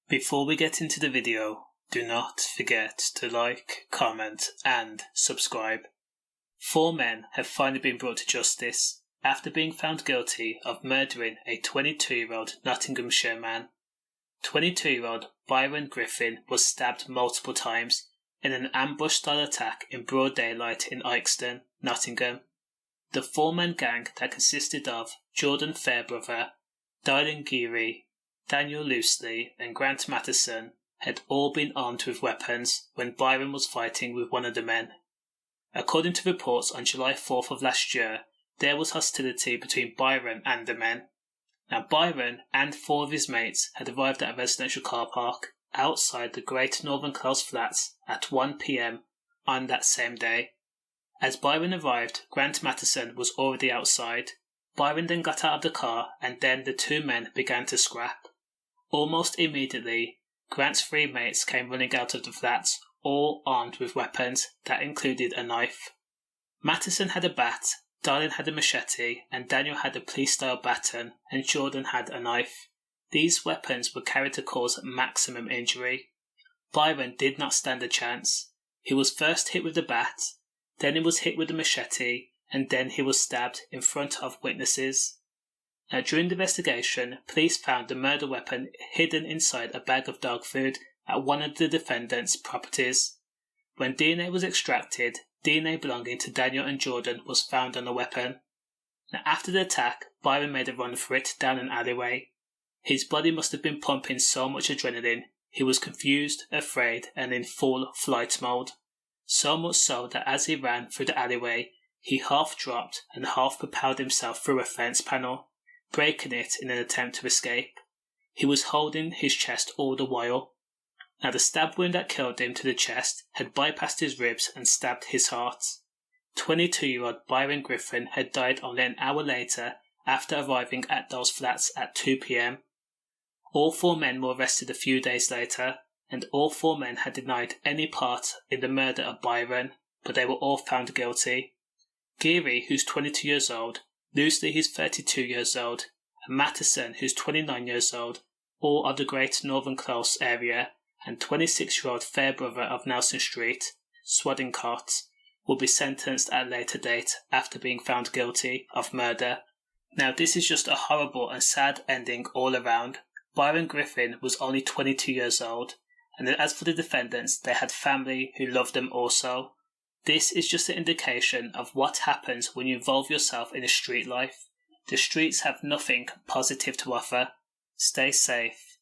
Before we get into the video, do not forget to like, comment and subscribe. 4 men have finally been brought to justice after being found guilty of murdering a 22-year-old Nottinghamshire man. 22-year-old Byron Griffin was stabbed multiple times in an ambush-style attack in broad daylight in Ilkeston, Nottingham. The 4-man gang that consisted of Jordan Fairbrother, Dylan Geary, Daniel Lewsley and Grant Masterson had all been armed with weapons when Byron was fighting with one of the men. According to reports on July 4th of last year, there was hostility between Byron and the men. Now Byron and 4 of his mates had arrived at a residential car park outside the Great Northern Close flats at 1 p.m. on that same day. As Byron arrived, Grant Masterson was already outside. Byron then got out of the car and then the 2 men began to scrap. Almost immediately, Grant's 3 mates came running out of the flats, all armed with weapons that included a knife. Masterson had a bat, Dylan had a machete, and Daniel had a police-style baton, and Jordan had a knife. These weapons were carried to cause maximum injury. Byron did not stand a chance. He was first hit with the bat, then he was hit with the machete, and then he was stabbed in front of witnesses. Now, during the investigation, police found the murder weapon hidden inside a bag of dog food at one of the defendants' properties. When DNA was extracted, DNA belonging to Daniel and Jordan was found on the weapon. Now, after the attack, Byron made a run for it down an alleyway. His body must have been pumping so much adrenaline, he was confused, afraid, and in full flight mode. So much so that as he ran through the alleyway, he half dropped and half propelled himself through a fence panel, breaking it in an attempt to escape. He was holding his chest all the while. Now the stab wound that killed him to the chest had bypassed his ribs and stabbed his heart. 22-year-old Byron Griffin had died only an hour later after arriving at those flats at 2 p.m. All 4 men were arrested a few days later, and all 4 men had denied any part in the murder of Byron, but they were all found guilty. Geary, who's 22 years old, Lewsley, who's 32 years old, and Masterson, who's 29 years old, all of the Great Northern Close area, and 26-year-old Fairbrother of Nelson Street, Swaddingcott, will be sentenced at a later date after being found guilty of murder. Now, this is just a horrible and sad ending all around. Byron Griffin was only 22 years old, and as for the defendants, they had family who loved them also. This is just an indication of what happens when you involve yourself in a street life. The streets have nothing positive to offer. Stay safe.